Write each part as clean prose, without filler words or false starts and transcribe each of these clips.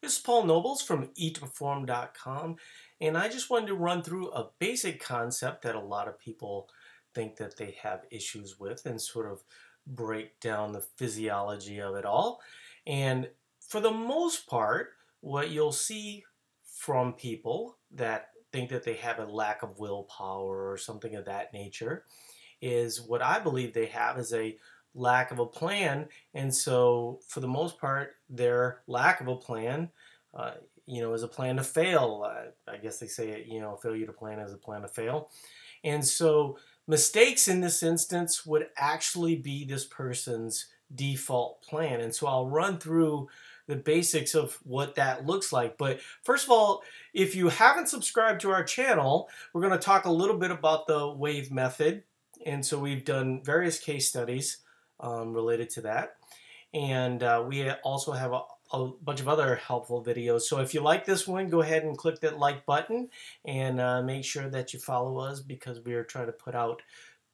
This is Paul Nobles from eattoperform.com, and I just wanted to run through a basic concept that a lot of people think that they have issues with and sort of break down the physiology of it all. And for the most part, what you'll see from people that think that they have a lack of willpower or something of that nature is what I believe they have is a lack of a plan. And so, for the most part, their lack of a plan, uh, is a plan to fail. I guess they say it, failure to plan is a plan to fail. And so, mistakes in this instance would actually be this person's default plan. And so, I'll run through the basics of what that looks like. But first of all, if you haven't subscribed to our channel, we're going to talk a little bit about the WAVE method. And so we've done various case studies related to that. And we also have a bunch of other helpful videos. So if you like this one, go ahead and click that like button and make sure that you follow us because we are trying to put out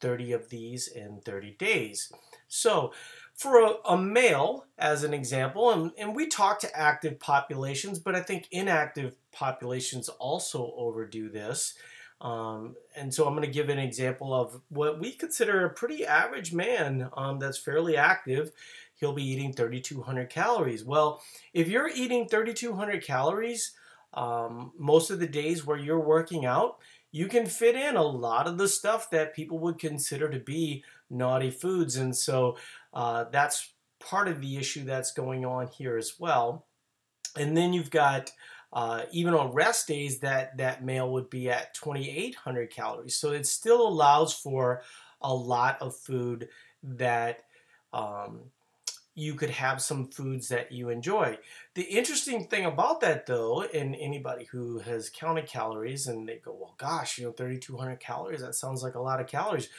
30 of these in 30 days. So for a male, as an example, and we talk to active populations, but I think inactive populations also overdo this. And so I'm going to give an example of what we consider a pretty average man that's fairly active. He'll be eating 3,200 calories. Well, if you're eating 3,200 calories most of the days where you're working out, you can fit in a lot of the stuff that people would consider to be naughty foods. And so that's part of the issue that's going on here as well. And then you've got even on rest days, that male would be at 2,800 calories. So it still allows for a lot of food that you could have some foods that you enjoy. The interesting thing about that, though, and anybody who has counted calories and they go, well, gosh, 3,200 calories, that sounds like a lot of calories.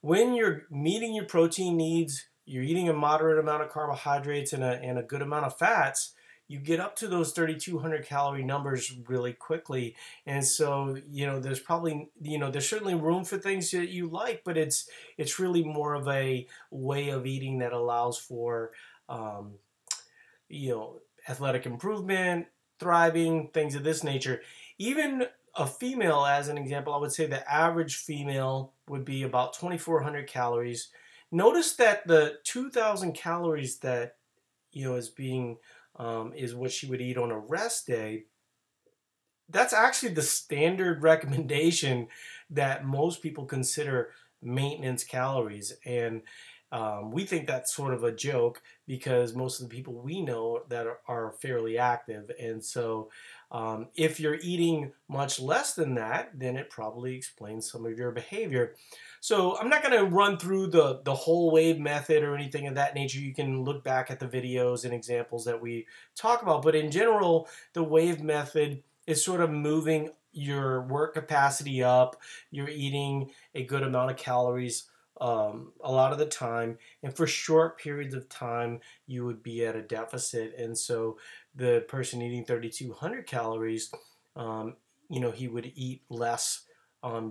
When you're meeting your protein needs, you're eating a moderate amount of carbohydrates and a good amount of fats, you get up to those 3,200 calorie numbers really quickly. And so, there's probably, there's certainly room for things that you like, but it's really more of a way of eating that allows for, athletic improvement, thriving, things of this nature. Even a female, as an example, I would say the average female would be about 2,400 calories. Notice that the 2,000 calories that, is what she would eat on a rest day. That's actually the standard recommendation that most people consider maintenance calories. And we think that's sort of a joke because most of the people we know that are fairly active. And so if you're eating much less than that, then it probably explains some of your behavior. So I'm not going to run through the whole WAVE method or anything of that nature. You can look back at the videos and examples that we talk about. But in general, the WAVE method is sort of moving your work capacity up. You're eating a good amount of calories a lot of the time, and for short periods of time you would be at a deficit. And so the person eating 3,200 calories, he would eat less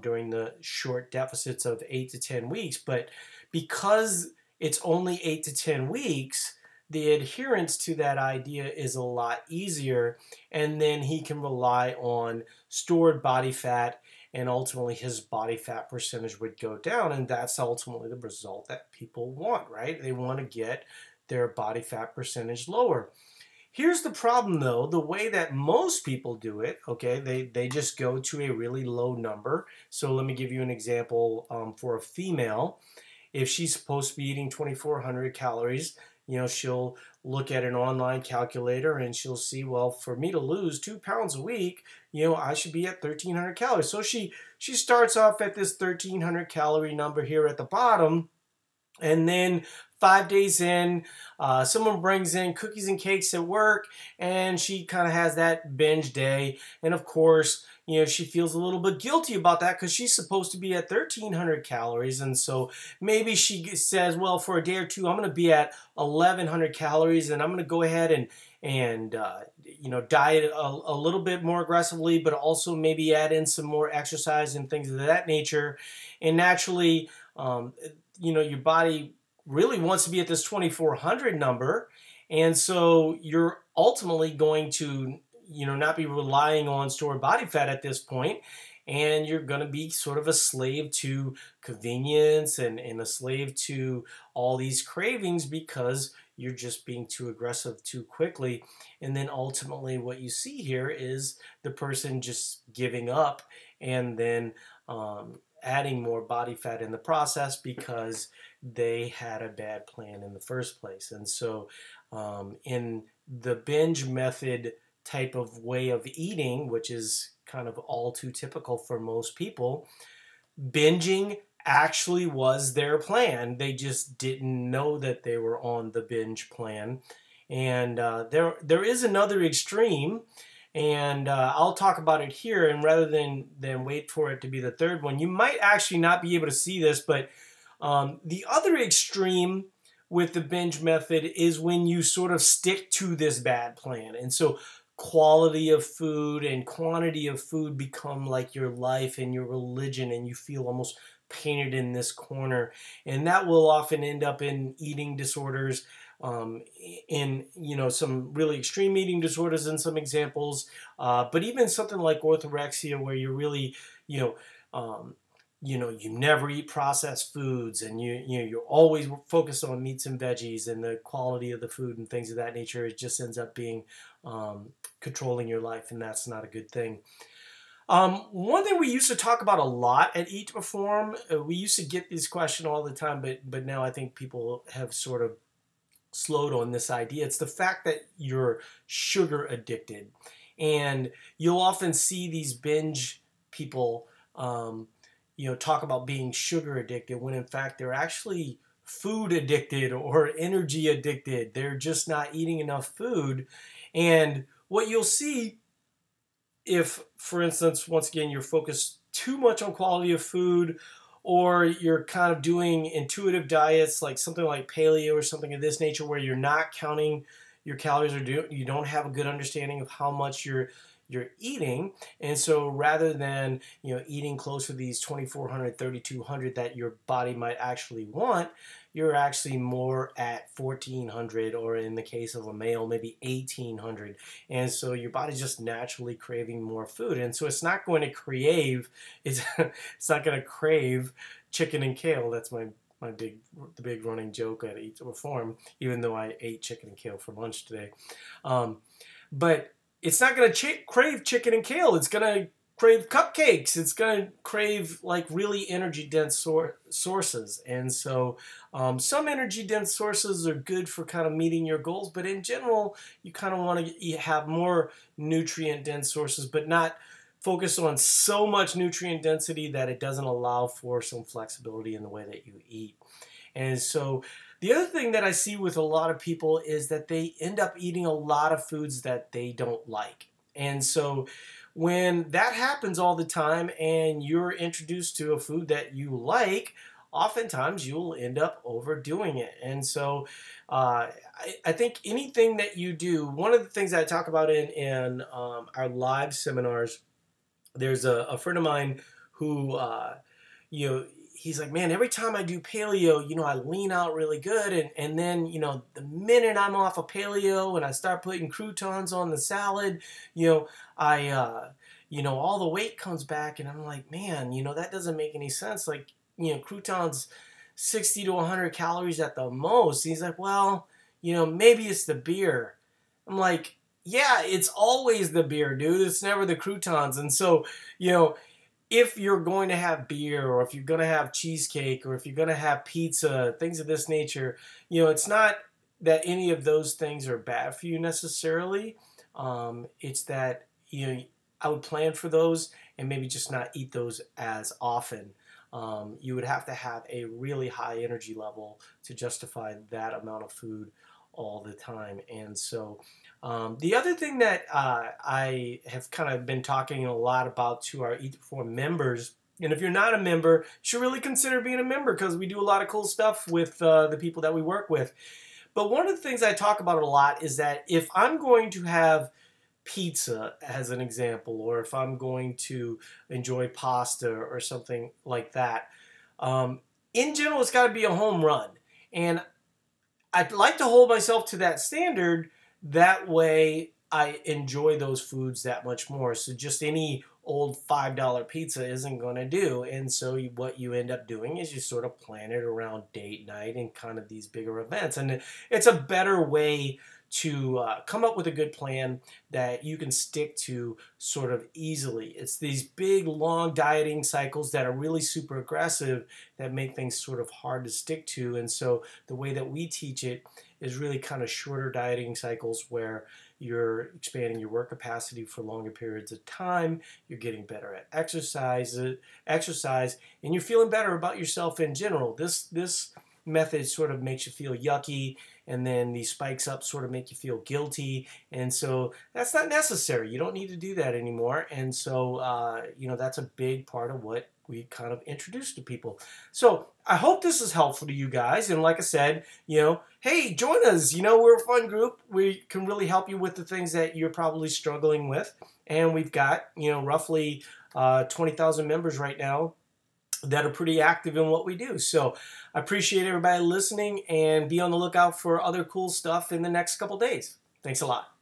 during the short deficits of 8 to 10 weeks. But because it's only 8 to 10 weeks, the adherence to that idea is a lot easier, and then he can rely on stored body fat, and ultimately his body fat percentage would go down, and that's ultimately the result that people want, right? They want to get their body fat percentage lower. Here's the problem, though. The way that most people do it, okay, they just go to a really low number. So let me give you an example for a female. If she's supposed to be eating 2,400 calories, she'll look at an online calculator and she'll see, well, for me to lose 2 pounds a week, I should be at 1,300 calories. So she starts off at this 1,300 calorie number here at the bottom. And then 5 days in, someone brings in cookies and cakes at work, and she kind of has that binge day. And of course, she feels a little bit guilty about that because she's supposed to be at 1,300 calories. And so maybe she says, well, for a day or two, I'm going to be at 1,100 calories, and I'm going to go ahead and diet a little bit more aggressively, but also maybe add in some more exercise and things of that nature. And naturally, your body really wants to be at this 2,400 number, and so you're ultimately going to, not be relying on stored body fat at this point, and you're going to be sort of a slave to convenience and a slave to all these cravings because you're just being too aggressive too quickly. And then ultimately what you see here is the person just giving up and then adding more body fat in the process because they had a bad plan in the first place. And so in the binge method type of way of eating, which is kind of all too typical for most people, binging actually was their plan. They just didn't know that they were on the binge plan. And there is another extreme, and I'll talk about it here. And rather than wait for it to be the third one, you might actually not be able to see this, but the other extreme with the binge method is when you sort of stick to this bad plan. And so quality of food and quantity of food become like your life and your religion, and you feel almost painted in this corner. And that will often end up in eating disorders, in some really extreme eating disorders in some examples, but even something like orthorexia, where you're really you never eat processed foods, and you're always focused on meats and veggies, and the quality of the food and things of that nature. It just ends up being controlling your life, and that's not a good thing. One thing we used to talk about a lot at Eat to Perform, we used to get this question all the time, but now I think people have sort of slowed on this idea. It's the fact that you're sugar addicted, and you'll often see these binge people talk about being sugar addicted when in fact they're actually food addicted or energy addicted. They're just not eating enough food. And what you'll see, if, for instance, once again, you're focused too much on quality of food, or you're kind of doing intuitive diets like something like paleo or something of this nature, where you're not counting your calories, or you don't have a good understanding of how much you're eating. And so rather than eating close to these 2,400, 3,200 that your body might actually want, you're actually more at 1,400, or in the case of a male, maybe 1,800. And so your body's just naturally craving more food. And so it's not going to crave, it's not going to crave chicken and kale. That's the big running joke at Eat to Perform, even though I ate chicken and kale for lunch today. But it's not going to crave chicken and kale. It's going to crave cupcakes. It's going to crave like really energy dense sources. And so some energy dense sources are good for kind of meeting your goals, but in general, you kind of want to have more nutrient dense sources, but not focus on so much nutrient density that it doesn't allow for some flexibility in the way that you eat. And so the other thing that I see with a lot of people is that they end up eating a lot of foods that they don't like. And so when that happens all the time and you're introduced to a food that you like, oftentimes you'll end up overdoing it. And so I think anything that you do, one of the things I talk about in our live seminars, there's a friend of mine who, he's like, man, every time I do paleo, I lean out really good. And then, the minute I'm off of paleo and I start putting croutons on the salad, all the weight comes back. And I'm like, man, that doesn't make any sense. Like, croutons, 60 to 100 calories at the most. And he's like, well, maybe it's the beer. I'm like, yeah, it's always the beer, dude. It's never the croutons. And so, if you're going to have beer, or if you're going to have cheesecake, or if you're going to have pizza, things of this nature, it's not that any of those things are bad for you necessarily. It's that, I would plan for those and maybe just not eat those as often. You would have to have a really high energy level to justify that amount of food all the time. And so the other thing that I have kind of been talking a lot about to our Eat to Perform members, and if you're not a member, you should really consider being a member, because we do a lot of cool stuff with the people that we work with. But one of the things I talk about a lot is that if I'm going to have pizza, as an example, or if I'm going to enjoy pasta or something like that, in general, it's got to be a home run. And I'd like to hold myself to that standard, that way I enjoy those foods that much more. So just any old $5 pizza isn't going to do. And so what you end up doing is you sort of plan it around date night and kind of these bigger events. And it's a better way to come up with a good plan that you can stick to sort of easily. It's these big, long dieting cycles that are really super aggressive that make things sort of hard to stick to. And so the way that we teach it is really kind of shorter dieting cycles where you're expanding your work capacity for longer periods of time, you're getting better at exercise, and you're feeling better about yourself in general. This method sort of makes you feel yucky, and then these spikes up sort of make you feel guilty, and so that's not necessary. You don't need to do that anymore, and so that's a big part of what we kind of introduce to people. So I hope this is helpful to you guys, and like I said, hey, join us. We're a fun group. We can really help you with the things that you're probably struggling with, and we've got roughly 20,000 members right now that are pretty active in what we do. So I appreciate everybody listening, and be on the lookout for other cool stuff in the next couple days. Thanks a lot.